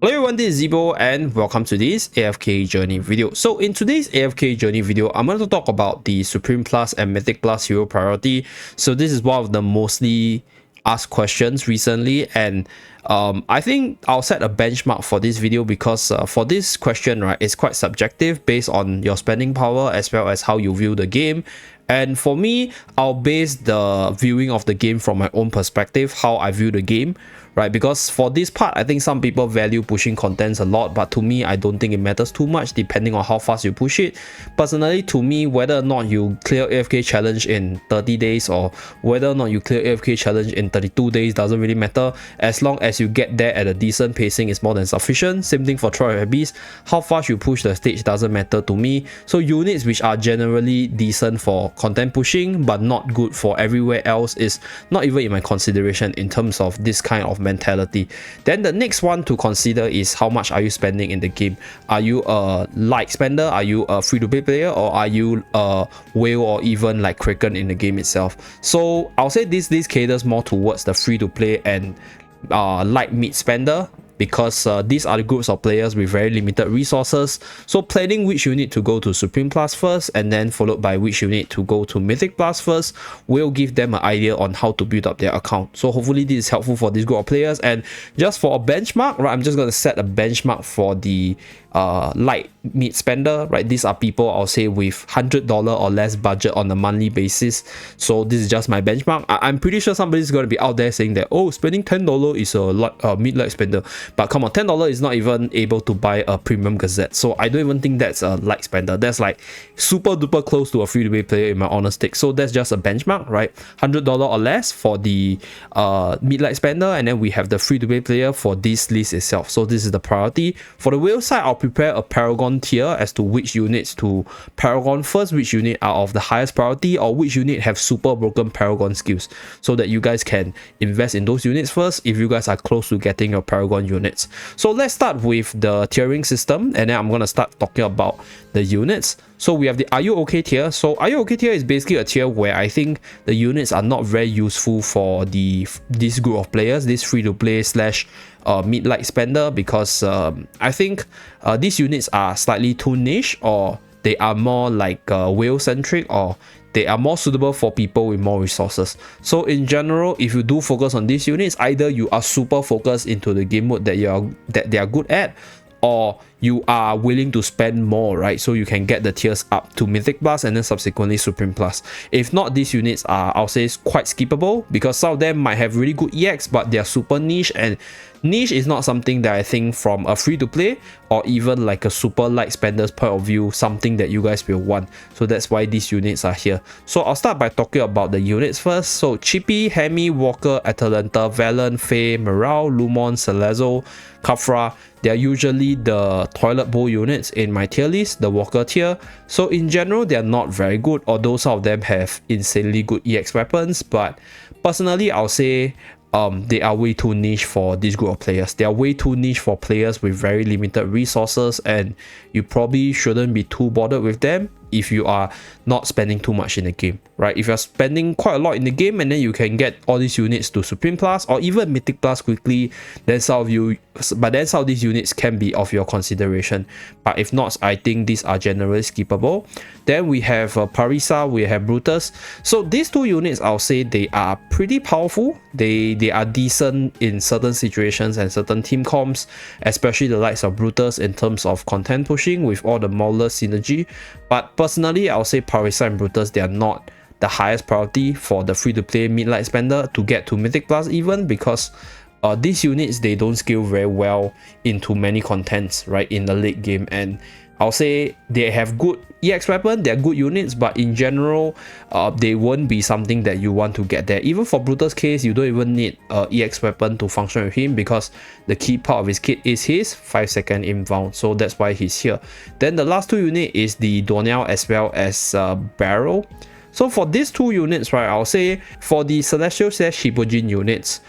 Hello everyone, this is Zibo and welcome to this AFK Journey video. So in today's AFK Journey video, I'm going to talk about the Supreme Plus and Mythic Plus hero priority. So this is one of the mostly asked questions recently, and I think I'll set a benchmark for this video because for this question, right, it's quite subjective based on your spending power as well as how you view the game. And for me, I'll base the viewing of the game from my own perspective, how I view the game, right? Because for this part, I think some people value pushing contents a lot, but to me, I don't think it matters too much depending on how fast you push it. Personally, to me, whether or not you clear AFK challenge in 30 days or whether or not you clear AFK challenge in 32 days doesn't really matter. As long as you get there at a decent pacing is more than sufficient. Same thing for Troy of Abyss. How fast you push the stage doesn't matter to me. So units which are generally decent for content pushing but not good for everywhere else is not even in my consideration in terms of this kind of mentality. Then the next one to consider is how much are you spending in the game. Are you a light spender? Are you a free-to-play player? Or are you a whale or even like Kraken in the game itself? So I'll say this caters more towards the free-to-play and light mid spender, because these are the groups of players with very limited resources. So planning which unit to go to Supreme Plus first and then followed by which unit to go to Mythic Plus first will give them an idea on how to build up their account. So hopefully this is helpful for this group of players. And just for a benchmark, right, I'm just going to set a benchmark for the light mid spender, right? These are people I'll say with $100 or less budget on a monthly basis. So this is just my benchmark. I'm pretty sure somebody's going to be out there saying that, oh, spending $10 is a mid light spender. But come on, $10 is not even able to buy a premium Gazette. So I don't even think that's a light spender. That's like super duper close to a free-to-play player in my honest take. So that's just a benchmark, right? $100 or less for the mid light spender, and then we have the free-to-play player for this list itself. So this is the priority. For the whale side, I'll prepare a Paragon tier as to which units to Paragon first, which unit are of the highest priority, or which unit have super broken Paragon skills, so that you guys can invest in those units first if you guys are close to getting your Paragon units. So let's start with the tiering system, and then I'm going to start talking about the units. So we have the Are You Okay tier. So Are You Okay tier is basically a tier where I think the units are not very useful for this group of players, this free-to-play slash mid light spender, because I think these units are slightly too niche, or they are more like whale centric, or they are more suitable for people with more resources. So in general, if you do focus on these units, either you are super focused into the game mode that they are good at, or you are willing to spend more, right? So you can get the tiers up to Mythic Plus and then subsequently Supreme Plus. If not, these units are, I'll say, quite skippable, because some of them might have really good EX, but they are super niche, and niche is not something that I think from a free-to-play or even like a super light spender's point of view, something that you guys will want. So that's why these units are here. So I'll start by talking about the units first. So Chippy, Hemi, Walker, Atalanta, Valen, Faye, Morale, Lumon, Celezo, Kafra, they are usually the toilet bowl units in my tier list, the Walker tier. So in general, they are not very good, although some of them have insanely good EX weapons. But personally, I'll say they are way too niche for this group of players. They are way too niche for players with very limited resources, and you probably shouldn't be too bothered with them if you are not spending too much in the game, right? If you're spending quite a lot in the game and then you can get all these units to Supreme Plus or even Mythic Plus quickly, then some of these units can be of your consideration. But if not, I think these are generally skippable. Then we have Parisa, we have Brutus. So these two units, I'll say they are pretty powerful. They are decent in certain situations and certain team comps, especially the likes of Brutus in terms of content pushing with all the Mauler synergy. But personally, I'll say Parisa and Brutus, they are not the highest priority for the free-to-play mid-light spender to get to Mythic Plus even, because these units, they don't scale very well into many contents, right, in the late game. And I'll say they have good EX weapon, they're good units, but in general, they won't be something that you want to get there. Even for Brutus' case, you don't even need EX weapon to function with him, because the key part of his kit is his 5-second inbound, so that's why he's here. Then the last two unit is the Doniel as well as Barrel. So for these two units, right, I'll say for the Celestial / Shibojin units,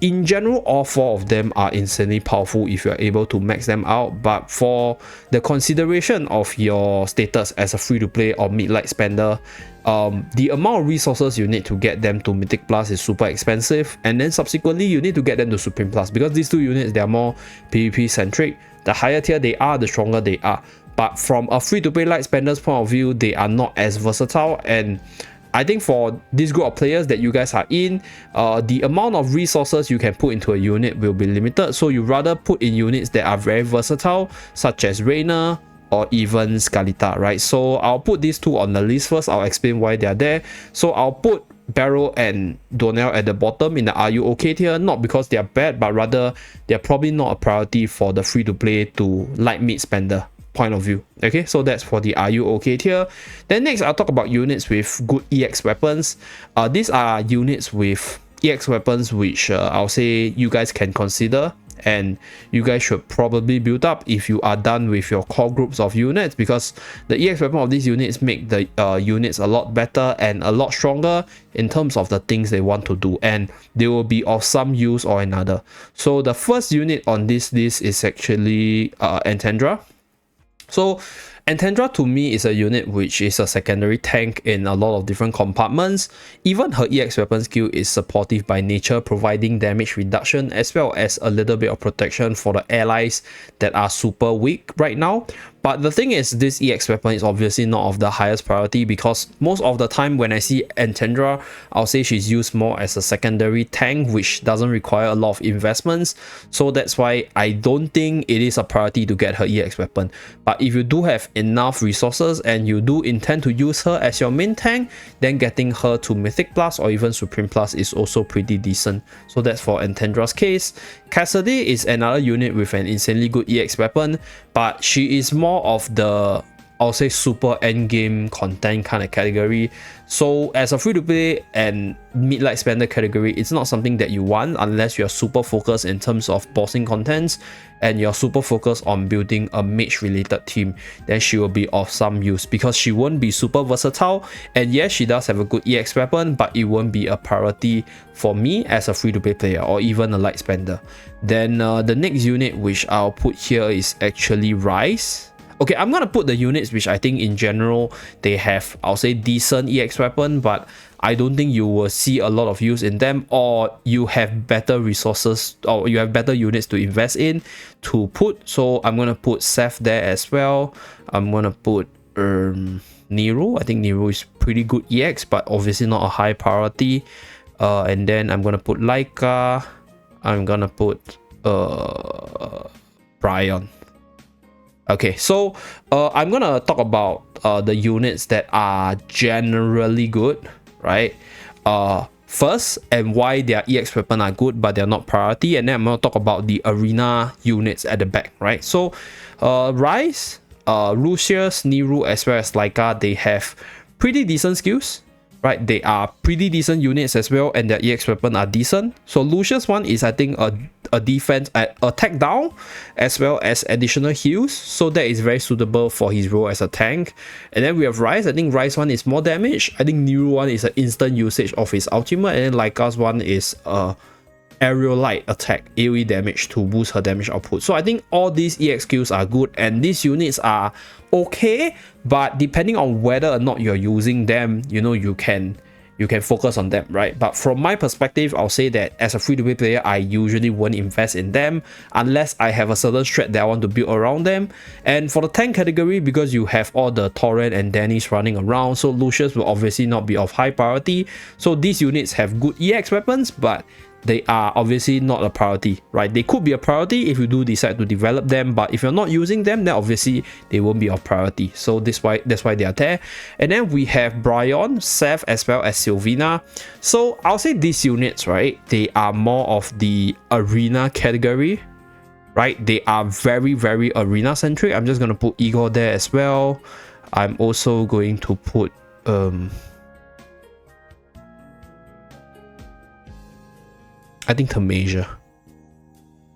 in general, all four of them are insanely powerful if you're able to max them out. But for the consideration of your status as a free-to-play or mid-light spender, the amount of resources you need to get them to Mythic Plus is super expensive, and then subsequently you need to get them to Supreme Plus, because these two units, they are more PvP centric. The higher tier they are, the stronger they are. But from a free-to-play light spender's point of view, they are not as versatile. And I think for this group of players that you guys are in, the amount of resources you can put into a unit will be limited. So you rather put in units that are very versatile, such as Reina or even Skalita, right? So I'll put these two on the list first. I'll explain why they are there. So I'll put Beryl and Donnell at the bottom in the Are You Okay tier, not because they are bad, but rather they're probably not a priority for the free-to-play to light mid spender point of view. Okay, so that's for the Are You Okay tier. Then next, I'll talk about units with good EX weapons. These are units with EX weapons which I'll say you guys can consider, and you guys should probably build up if you are done with your core groups of units, because the EX weapon of these units make the units a lot better and a lot stronger in terms of the things they want to do, and they will be of some use or another. So the first unit on this list is actually Antandra. So Antandra to me is a unit which is a secondary tank in a lot of different compartments. Even her EX weapon skill is supportive by nature, providing damage reduction as well as a little bit of protection for the allies that are super weak right now. But the thing is, this EX weapon is obviously not of the highest priority, because most of the time when I see Antandra, I'll say she's used more as a secondary tank, which doesn't require a lot of investments. So that's why I don't think it is a priority to get her EX weapon. But if you do have enough resources and you do intend to use her as your main tank, then getting her to Mythic Plus or even Supreme Plus is also pretty decent. So that's for Antandra's case. Cassidy is another unit with an insanely good EX weapon, but she is more of the, I'll say, super endgame content kind of category. So as a free-to-play and mid-light spender category, it's not something that you want unless you're super focused in terms of bossing contents and you're super focused on building a mage-related team. Then she will be of some use, because she won't be super versatile. And yes, she does have a good EX weapon, but it won't be a priority for me as a free-to-play player or even a light spender. Then the next unit which I'll put here is actually Ryze. Okay, I'm gonna put the units which I think in general they have, I'll say, decent EX weapon, but I don't think you will see a lot of use in them, or you have better resources or you have better units to invest in to put. So I'm gonna put Seth there as well. I'm gonna put Nero. I think Nero is pretty good EX, but obviously not a high priority. And then I'm gonna put Laika. I'm gonna put Brian. Okay, so I'm gonna talk about the units that are generally good, right? First, and why their EX weapon are good but they're not priority, and then I'm gonna talk about the arena units at the back, right? So Ryze, Lucius, Nero, as well as Laika, they have pretty decent skills, right? They are pretty decent units as well, and their EX weapon are decent. So Lucius one is, I think, a defense attack down as well as additional heals, so that is very suitable for his role as a tank. And then we have Ryze. I think Ryze one is more damage. I think Nero one is an instant usage of his ultimate, and then Laika's one is aerial light attack, AoE damage to boost her damage output. So I think all these EX skills are good, and these units are okay, but depending on whether or not you're using them, you know, you can focus on them, right? But from my perspective, I'll say that as a free-to-play player, I usually won't invest in them unless I have a certain strat that I want to build around them. And for the tank category, because you have all the Torrent and Dennis running around, so Lucius will obviously not be of high priority. So these units have good EX weapons, but they are obviously not a priority, right? They could be a priority if you do decide to develop them, but if you're not using them, then obviously they won't be of priority. So that's why they are there. And then we have Brian, Seth, as well as Sylvina. So I'll say these units, right, they are more of the arena category, right? They are very, very arena centric. I'm just going to put Igor there as well. I'm also going to put I think Tamasia.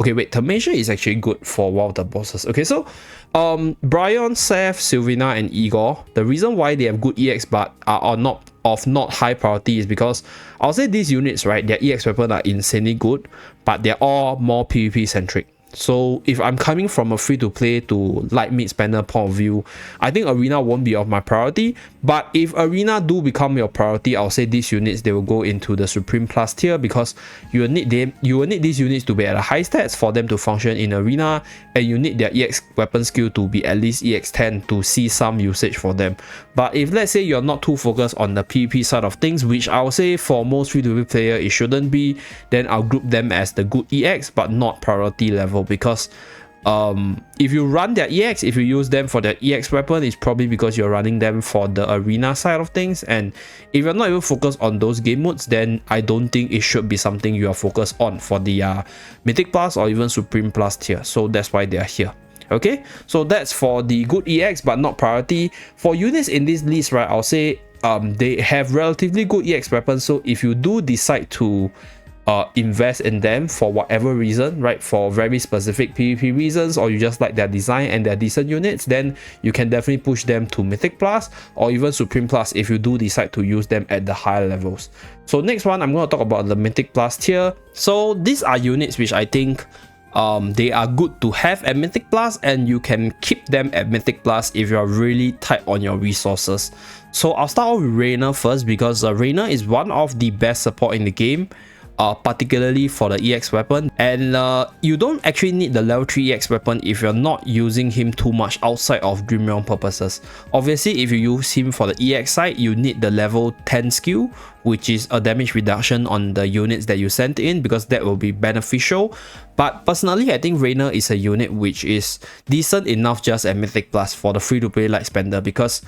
Okay, wait, Tamasia is actually good for one of the bosses. Okay, so Brian, Seth, Sylvina, and Igor, the reason why they have good EX but are not high priority is because I'll say these units, right, their EX weapon are insanely good, but they're all more PvP centric. So if I'm coming from a free-to-play to light mid-spender point of view, I think Arena won't be of my priority. But if Arena do become your priority, I'll say these units, they will go into the Supreme Plus tier, because you will need these units to be at a high stats for them to function in Arena, and you need their EX weapon skill to be at least EX10 to see some usage for them. But if let's say you're not too focused on the PvP side of things, which I'll say for most free-to-play player it shouldn't be, then I'll group them as the good EX but not priority level, because if you run their EX, if you use them for their EX weapon, it's probably because you're running them for the Arena side of things. And if you're not even focused on those game modes, then I don't think it should be something you are focused on for the Mythic Plus or even Supreme Plus tier. So that's why they are here. Okay, so that's for the good EX but not priority. For units in this list, right, I'll say they have relatively good EX weapons. So if you do decide to invest in them for whatever reason, right, for very specific PvP reasons, or you just like their design and their decent units, then you can definitely push them to Mythic Plus or even Supreme Plus if you do decide to use them at the higher levels. So next one, I'm going to talk about the Mythic Plus tier. So these are units which I think they are good to have at Mythic Plus, and you can keep them at Mythic Plus if you are really tight on your resources. So I'll start off with Reina first, because Reina is one of the best support in the game, particularly for the EX weapon, and you don't actually need the level 3 EX weapon if you're not using him too much outside of Dream Realm purposes. Obviously, if you use him for the EX side, you need the level 10 skill, which is a damage reduction on the units that you sent in, because that will be beneficial. But personally, I think Reina is a unit which is decent enough just at Mythic Plus for the free-to-play light spender, because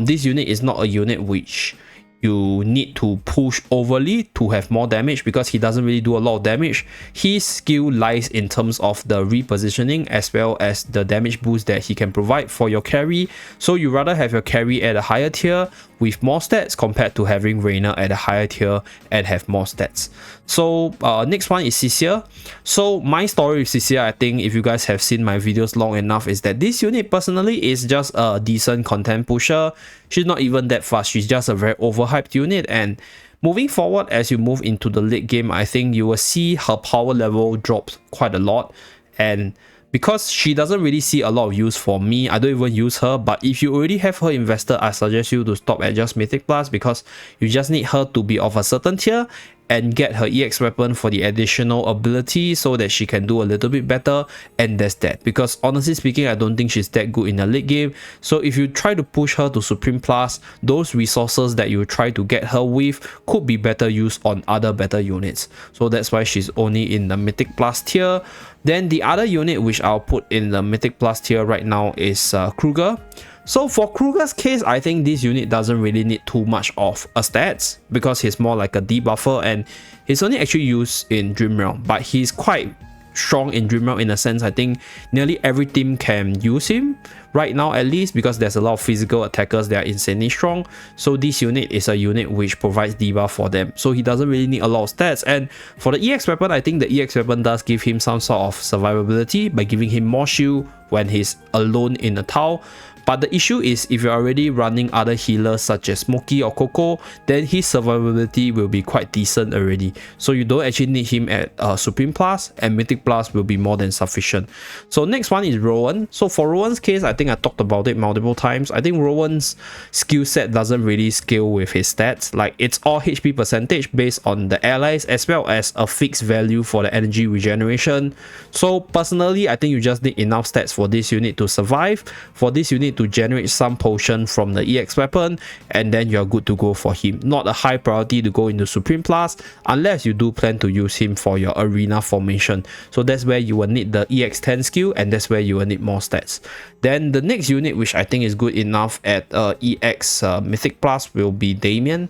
this unit is not a unit which you need to push overly to have more damage, because he doesn't really do a lot of damage. His skill lies in terms of the repositioning as well as the damage boost that he can provide for your carry. So you rather have your carry at a higher tier with more stats compared to having Reina at a higher tier and have more stats. So next one is Cisia. So my story with Cisia, I think if you guys have seen my videos long enough, is that this unit personally is just a decent content pusher. She's not even that fast, she's just a very overhyped unit, and moving forward as you move into the late game, I think you will see her power level drop quite a lot. And because she doesn't really see a lot of use for me, I don't even use her. But if you already have her invested, I suggest you to stop at just Mythic Plus, because you just need her to be of a certain tier and get her EX weapon for the additional ability so that she can do a little bit better, and that's that. Because honestly speaking, I don't think she's that good in the late game. So if you try to push her to Supreme Plus, those resources that you try to get her with could be better used on other better units. So that's why she's only in the Mythic Plus tier. Then the other unit which I'll put in the Mythic Plus tier right now is Kruger. So for Kruger's case, I think this unit doesn't really need too much of a stats, because he's more like a debuffer and he's only actually used in Dream Realm, but he's quite strong in Dream Realm in a sense. I think nearly every team can use him right now, at least, because there's a lot of physical attackers that are insanely strong. So this unit is a unit which provides debuff for them, so he doesn't really need a lot of stats. And for the EX weapon, I think the EX weapon does give him some sort of survivability by giving him more shield when he's alone in a tower. But the issue is, if you're already running other healers such as Smokey or Coco, then his survivability will be quite decent already. So you don't actually need him at Supreme Plus, and Mythic Plus will be more than sufficient. So next one is Rowan. So for Rowan's case, I think I talked about it multiple times. I think Rowan's skill set doesn't really scale with his stats. Like, it's all HP percentage based on the allies, as well as a fixed value for the energy regeneration. So personally, I think you just need enough stats for this unit to survive, for this unit to generate some potion from the EX weapon, and then you're good to go for him. Not a high priority to go into Supreme Plus unless you do plan to use him for your Arena formation. So that's where you will need the EX10 skill, and that's where you will need more stats. Then the next unit which I think is good enough at EX Mythic Plus will be Damien.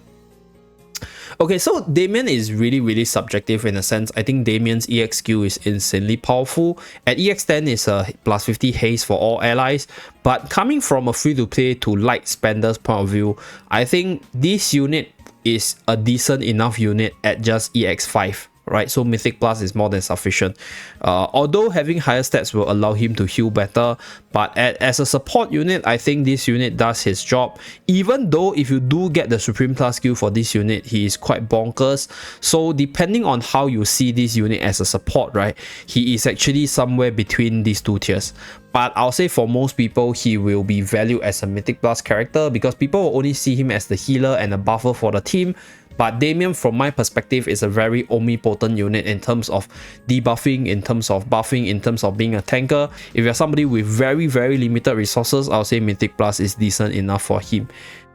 Okay, so Damien is really subjective in a sense. I think Damien's EX skill is insanely powerful. At EX10 is a plus 50 haste for all allies, but coming from a free-to-play to light spender's point of view, I think this unit is a decent enough unit at just EX5. right? So Mythic Plus is more than sufficient. Although having higher stats will allow him to heal better, but as a support unit, I think this unit does his job. Even though if you do get the Supreme Plus skill for this unit, he is quite bonkers. So depending on how you see this unit as a support, right, he is actually somewhere between these two tiers. But I'll say for most people, he will be valued as a Mythic Plus character because people will only see him as the healer and a buffer for the team. But Damien, from my perspective, is a very omnipotent unit in terms of debuffing, in terms of buffing, in terms of being a tanker. If you're somebody with very limited resources, I'll say Mythic Plus is decent enough for him.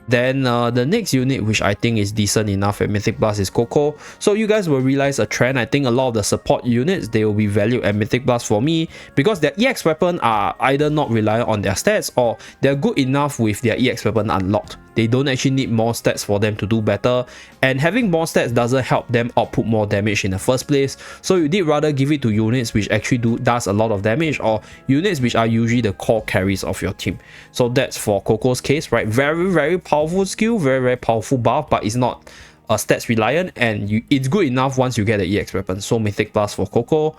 Then the next unit which I think is decent enough at Mythic Plus is Coco. So you guys will realize a trend. I think a lot of the support units, they will be valued at Mythic Plus for me because their EX weapon are either not reliant on their stats or they're good enough with their EX weapon unlocked. They don't actually need more stats for them to do better, and having more stats doesn't help them output more damage in the first place. So you did rather give it to units which actually does a lot of damage, or units which are usually the core carries of your team. So that's for Coco's case, right? Very powerful skill, very powerful buff, but it's not stats reliant, and it's good enough once you get the EX weapon. So Mythic Plus for Coco.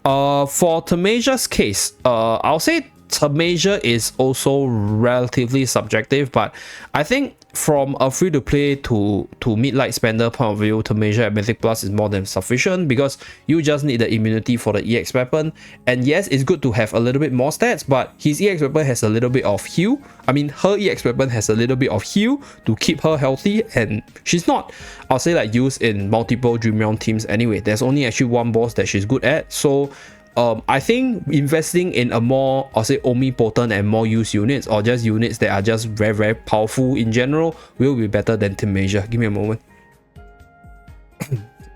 For Tamaja's case, I'll say Tamaja is also relatively subjective, but I think from a free-to-play to mid-light spender point of view, Tamaja at Mythic Plus is more than sufficient because you just need the immunity for the EX weapon. And yes, it's good to have a little bit more stats, but his EX weapon has a little bit of heal. I mean, her EX weapon has a little bit of heal to keep her healthy, and she's not, I'll say, like used in multiple Dream Realm teams anyway. There's only actually one boss that she's good at, so I think investing in a more, I'll say, omnipotent and more used units, or just units that are just very powerful in general, will be better than Tamaja. Give me a moment.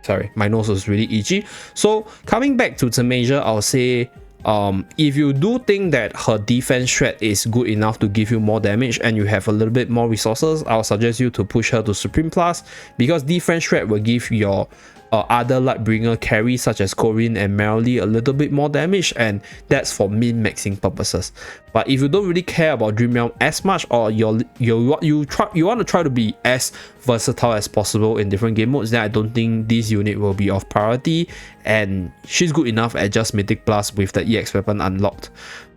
Sorry, my nose was really itchy. So coming back to Tamaja, I'll say if you do think that her defense threat is good enough to give you more damage and you have a little bit more resources, I'll suggest you to push her to Supreme Plus, because defense threat will give your other Lightbringer carries such as Corrin and Merrily a little bit more damage, and that's for min-maxing purposes. But if you don't really care about Dream Realm as much, or you want to try to be as versatile as possible in different game modes, then I don't think this unit will be of priority, and she's good enough at just Mythic Plus with the EX weapon unlocked.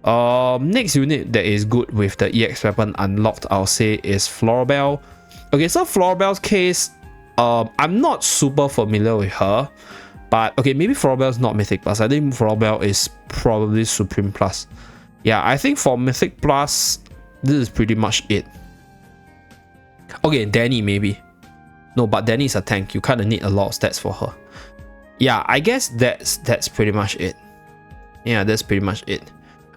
Next unit that is good with the EX weapon unlocked, I'll say, is Florabelle. Okay, so Florabelle's case, I'm not super familiar with her, but okay, maybe Florabelle's not Mythic Plus. I think Florabelle is probably Supreme Plus. Yeah, I think for Mythic Plus, this is pretty much it. Okay, Danny maybe. No, but Danny is a tank. You kind of need a lot of stats for her. Yeah, I guess that's pretty much it. Yeah, that's pretty much it.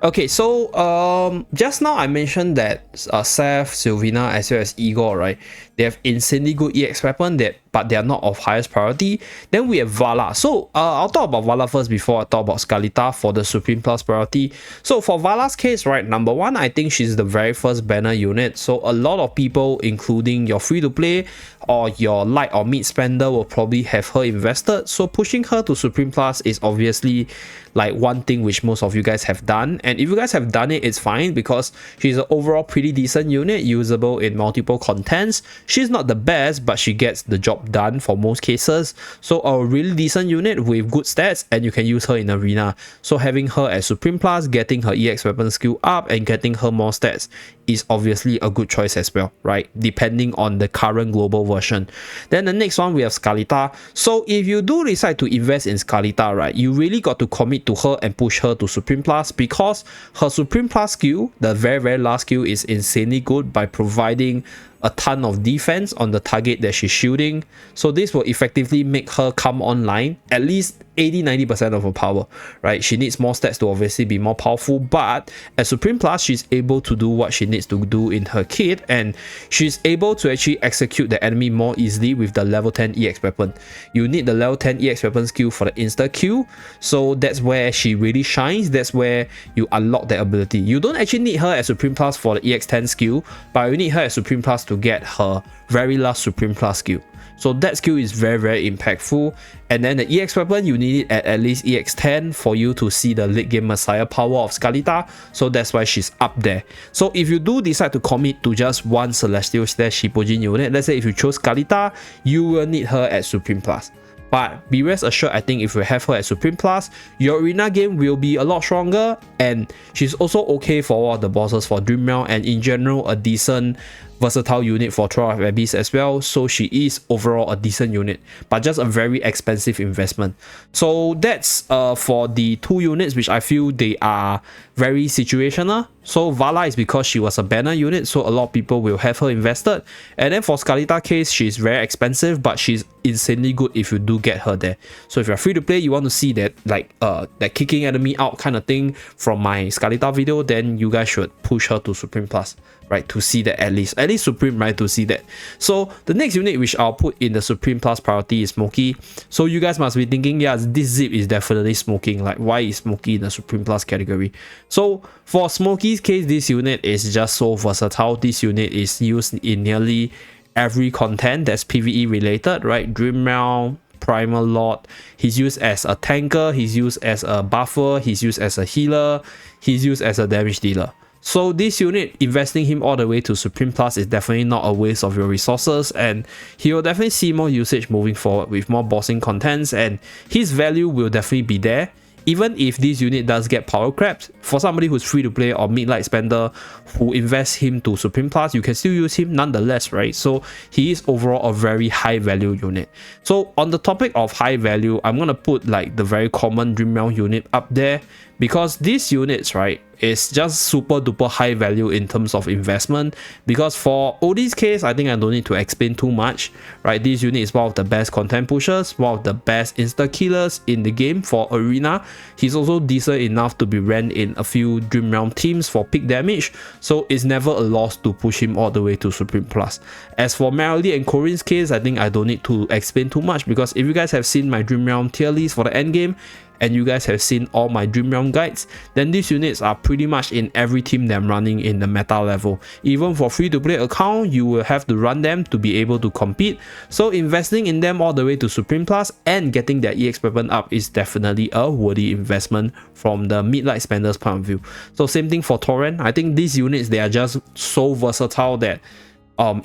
Okay, so just now I mentioned that Seth, Sylvina, as well as Igor, right? They have insanely good EX weapon, but they are not of highest priority. Then we have Vala. So I'll talk about Vala first before I talk about Scarlita for the Supreme Plus priority. So for Vala's case, right, number one, I think she's the very first banner unit. So a lot of people, including your free-to-play or your light or mid spender, will probably have her invested. So pushing her to Supreme Plus is obviously like one thing which most of you guys have done. And if you guys have done it, it's fine because she's an overall pretty decent unit, usable in multiple contents. She's not the best, but she gets the job done for most cases. So a really decent unit with good stats, and you can use her in arena. So having her as Supreme Plus, getting her EX weapon skill up, and getting her more stats is obviously a good choice as well, right? Depending on the current global version. Then the next one, we have Scarlita. So if you do decide to invest in Scarlita, right, you really got to commit to her and push her to Supreme Plus, because her Supreme Plus skill, the very last skill, is insanely good by providing a ton of defense on the target that she's shooting. So this will effectively make her come online at least 80-90% of her power, right? She needs more stats to obviously be more powerful, but as Supreme Plus, she's able to do what she needs to do in her kit, and she's able to actually execute the enemy more easily with the level 10 EX weapon. You need the level 10 EX weapon skill for the insta kill, so that's where she really shines. That's where you unlock that ability. You don't actually need her as Supreme Plus for the EX10 skill, but you need her as Supreme Plus to get her very last Supreme Plus skill. So that skill is very impactful. And then the EX weapon, you need it at least EX10 for you to see the late game Messiah power of Scarlita. So that's why she's up there. So if you do decide to commit to just one Celestial / Shipojin unit, let's say if you chose Scarlita, you will need her at Supreme Plus. But be rest assured, I think if you have her at Supreme Plus, your arena game will be a lot stronger, and she's also okay for all the bosses for Dream Realm, and in general a decent versatile unit for Trial of Abyss as well. So she is overall a decent unit, but just a very expensive investment. So that's for the two units which I feel they are very situational. So Vala is because she was a banner unit, so a lot of people will have her invested. And then for Scarletta case, she's very expensive, but she's insanely good if you do get her there. So if you're free to play, you want to see that that kicking enemy out kind of thing from my Scarletta video, then you guys should push her to Supreme Plus, right, to see that at least Supreme, right, to see that. So the next unit which I'll put in the Supreme Plus priority is Smokey. So you guys must be thinking, yeah, this Zip is definitely smoking, like why is Smokey in the Supreme Plus category? So for Smokey's case, this unit is just so versatile. This unit is used in nearly every content that's PvE related, right? Dream Realm, Primal Lord. He's used as a tanker, he's used as a buffer, he's used as a healer, he's used as a damage dealer. So this unit, investing him all the way to Supreme Plus is definitely not a waste of your resources, and he will definitely see more usage moving forward with more bossing contents, and his value will definitely be there. Even if this unit does get power crept, for somebody who's free to play or mid-light spender who invests him to Supreme Plus, you can still use him nonetheless, right? So he is overall a very high value unit. So on the topic of high value, I'm gonna put like the very common Dream Realm unit up there, because these units, right, is just super duper high value in terms of investment. Because for Odie's case, I think I don't need to explain too much, right? This unit is one of the best content pushers, one of the best insta killers in the game for arena. He's also decent enough to be ran in a few Dream Realm teams for peak damage, so it's never a loss to push him all the way to Supreme Plus. As for Merrily and Corinne's case, I think I don't need to explain too much, because if you guys have seen my Dream Realm tier list for the end game, and you guys have seen all my Dream Realm guides, then these units are pretty much in every team that I'm running in the meta level. Even for free to play account, you will have to run them to be able to compete. So investing in them all the way to Supreme Plus and getting their EX weapon up is definitely a worthy investment from the mid-light spender's point of view. So same thing for Torrent. I think these units, they are just so versatile that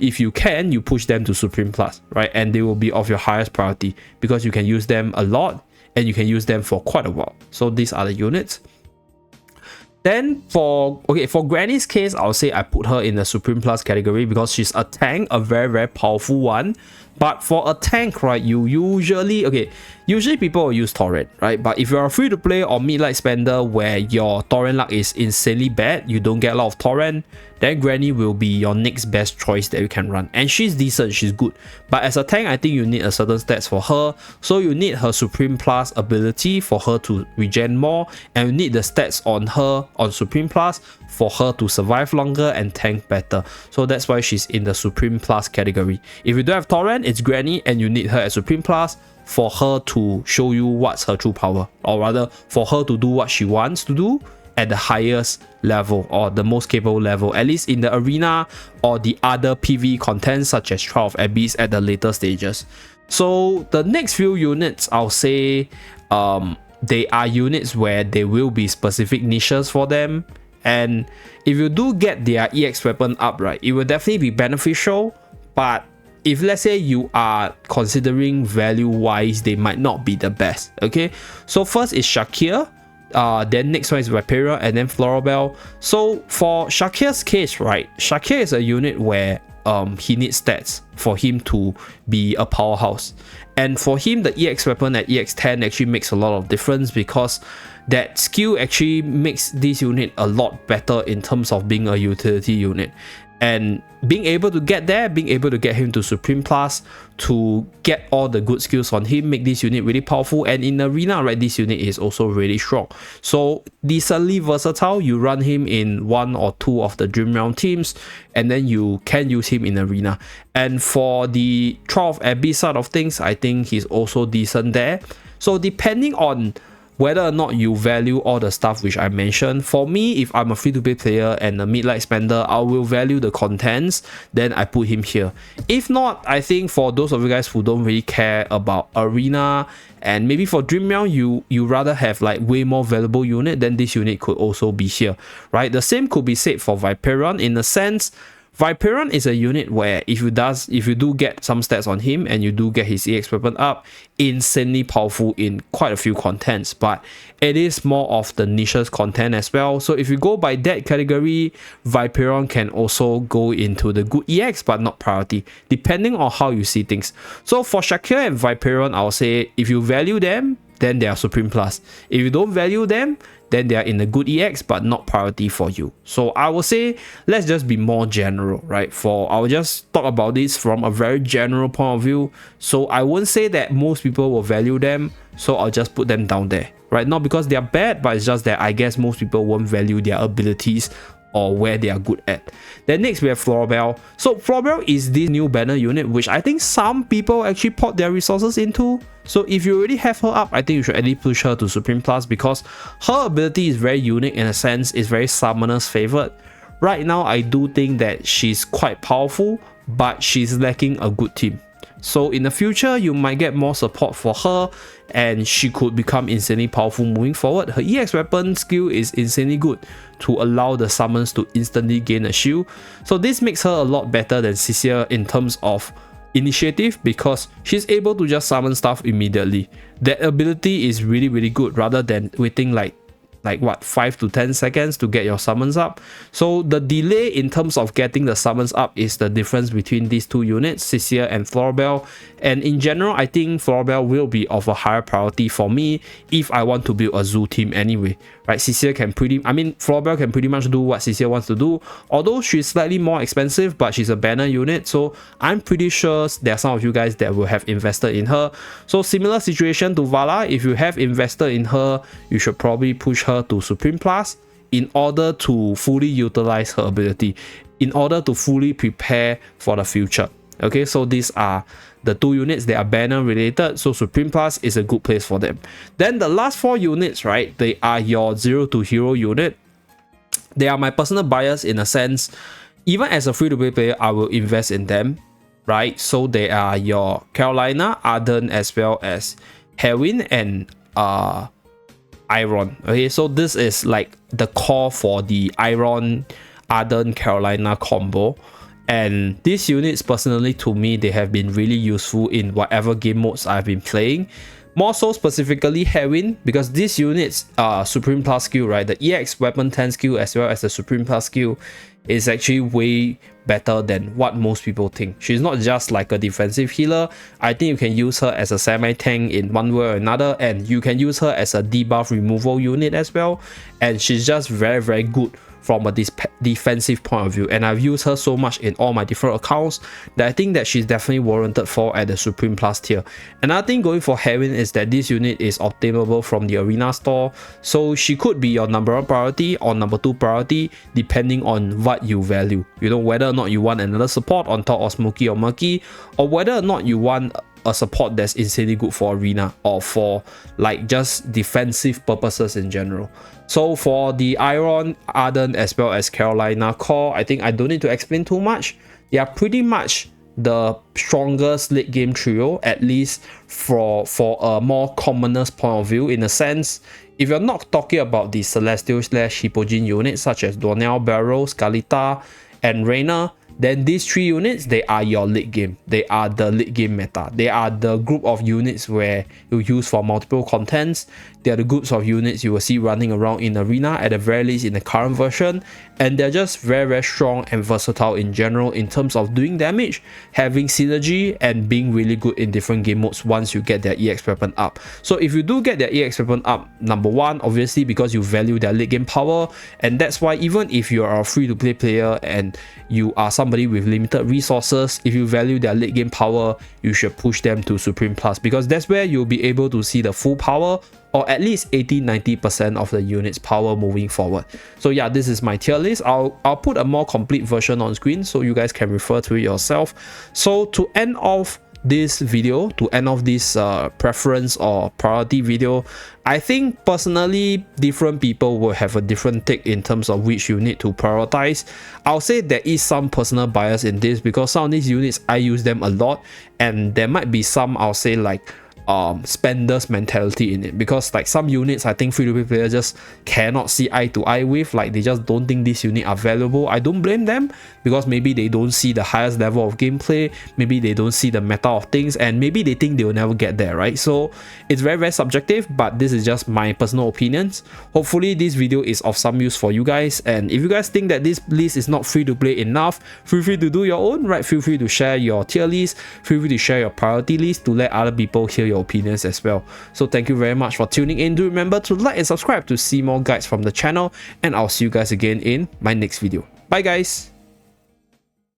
if you can, you push them to Supreme Plus, right? And they will be of your highest priority because you can use them a lot, and you can use them for quite a while. So these are the units. Then for Granny's case, I'll say I put her in the Supreme Plus category because she's a tank, a very, very powerful one. But for a tank, right, you usually people will use Torrent, right? But if you're a free to play or mid-light spender where your Torrent luck is insanely bad, you don't get a lot of Torrent, then Granny will be your next best choice that you can run. And she's decent, she's good. But as a tank, I think you need a certain stats for her. So you need her Supreme Plus ability for her to regen more, and you need the stats on her on Supreme Plus for her to survive longer and tank better. So that's why she's in the Supreme Plus category. If you don't have Torrent, it's Granny, and you need her at Supreme Plus for her to show you what's her true power, or rather for her to do what she wants to do at the highest level or the most capable level, at least in the arena or the other PvE content such as Trial of Abyss at the later stages. So the next few units, I'll say they are units where there will be specific niches for them, and if you do get their EX weapon up, right, it will definitely be beneficial. But if let's say you are considering value wise, they might not be the best. Okay, so first is Shakir, then next one is Viperia, and then Florabelle. So for Shakir's case, right, Shakir is a unit where he needs stats for him to be a powerhouse, and for him the EX weapon at EX 10 actually makes a lot of difference, because that skill actually makes this unit a lot better in terms of being a utility unit. And being able to get there, being able to get him to Supreme Plus, to get all the good skills on him, make this unit really powerful. And in arena, right, this unit is also really strong. So decently versatile. You run him in one or two of the Dream Realm teams, and then you can use him in arena. And for the Trial of Abyss side of things, I think he's also decent there. So depending on whether or not you value all the stuff which I mentioned, for me, if I'm a free-to-play player and a mid-light spender, I will value the contents, then I put him here. If not, I think for those of you guys who don't really care about arena, and maybe for Dream Realm, you rather have like way more valuable unit, then this unit could also be here, right? The same could be said for Viperion, in a sense. Viperion is a unit where if you do get some stats on him and you do get his EX weapon up, insanely powerful in quite a few contents, but it is more of the niches content as well. So if you go by that category, Viperion can also go into the good EX but not priority, depending on how you see things. So for Shakir and Viperion, I'll say if you value them, then they are Supreme Plus. If you don't value them, then they are in the good EX but not priority for you. So I will say let's just be more general, right? I will just talk about this from a very general point of view. So I won't say that most people will value them, so I'll just put them down there, right? Not because they are bad, but it's just that I guess most people won't value their abilities or where they are good at. Then next we have Floribel. So Floribel is this new banner unit which I think some people actually put their resources into. So if you already have her up, I think you should at least push her to Supreme Plus because her ability is very unique in a sense, it's very summoner's favored. Right now I do think that she's quite powerful, but she's lacking a good team. So in the future, you might get more support for her and she could become insanely powerful moving forward. Her EX weapon skill is insanely good to allow the summons to instantly gain a shield. So this makes her a lot better than Cecilia in terms of initiative because she's able to just summon stuff immediately. That ability is really good rather than waiting like what, 5 to 10 seconds to get your summons up. So the delay in terms of getting the summons up is the difference between these two units, Cecilia and Floribel. And in general, I think Floribel will be of a higher priority for me if I want to build a zoo team anyway, right? Floribel can pretty much do what Cecilia wants to do, although she's slightly more expensive, but she's a banner unit, so I'm pretty sure there are some of you guys that will have invested in her. So similar situation to Vala, if you have invested in her, you should probably push her to Supreme Plus in order to fully utilize her ability, in order to fully prepare for the future. Okay, so these are the two units. They are banner related, so Supreme Plus is a good place for them. Then the last 4 units, right, they are your 0 to hero unit. They are my personal bias in a sense. Even as a free-to-play player, I will invest in them, right? So they are your Carolina, Arden, as well as Hewyn and Iron. Okay, so this is like the core for the Iron, Arden, Carolina combo. And these units, personally to me, they have been really useful in whatever game modes I've been playing. More so specifically Hewyn, because these units Supreme Plus skill, right? The EX weapon 10 skill as well as the Supreme Plus skill is actually way better than what most people think. She's not just like a defensive healer. I think you can use her as a semi-tank in one way or another, and you can use her as a debuff removal unit as well. And she's just very good from a defensive point of view, and I've used her so much in all my different accounts that I think that she's definitely warranted for at the Supreme Plus tier. Another thing going for Hewyn is that this unit is obtainable from the arena store, so she could be your number 1 priority or number 2 priority depending on what you value. You know, whether or not you want another support on top of Smokey or Murky, or whether or not you want a support that's insanely good for arena or for like just defensive purposes in general. So for the Iron, Arden, as well as Carolina core, I think I don't need to explain too much. They are pretty much the strongest late game trio, at least for a more commoner's point of view, in a sense. If you're not talking about the Celestial / Hippogene units such as Donnell, Barrow, Scalita, and Reina, then these 3 units, they are your late game. They are the late game meta. They are the group of units where you use for multiple contents. They are the groups of units you will see running around in arena, at the very least in the current version, and they're just very strong and versatile in general in terms of doing damage, having synergy, and being really good in different game modes once you get their EX weapon up. So if you do get their EX weapon up, number 1, obviously because you value their late game power, and that's why even if you are a free-to-play player and you are somebody with limited resources, if you value their late game power, you should push them to Supreme Plus, because that's where you'll be able to see the full power, or at least 80-90% of the unit's power moving forward. So yeah, this is my tier list. I'll put a more complete version on screen so you guys can refer to it yourself. So to end off this video, to end off this preference or priority video, I think personally different people will have a different take in terms of which you need to prioritize. I'll say there is some personal bias in this because some of these units I use them a lot, and there might be some, I'll say, like spenders mentality in it, because like some units I think free-to-play players just cannot see eye to eye with. Like they just don't think this unit are valuable. I don't blame them, because maybe they don't see the highest level of gameplay, maybe they don't see the meta of things, and maybe they think they will never get there, right? So it's very subjective, but this is just my personal opinions. Hopefully this video is of some use for you guys, and if you guys think that this list is not free to play enough, feel free to do your own, right? Feel free to share your tier list, feel free to share your priority list to let other people hear your opinions as well. So thank you very much for tuning in. Do remember to like and subscribe to see more guides from the channel, and I'll see you guys again in my next video. Bye guys.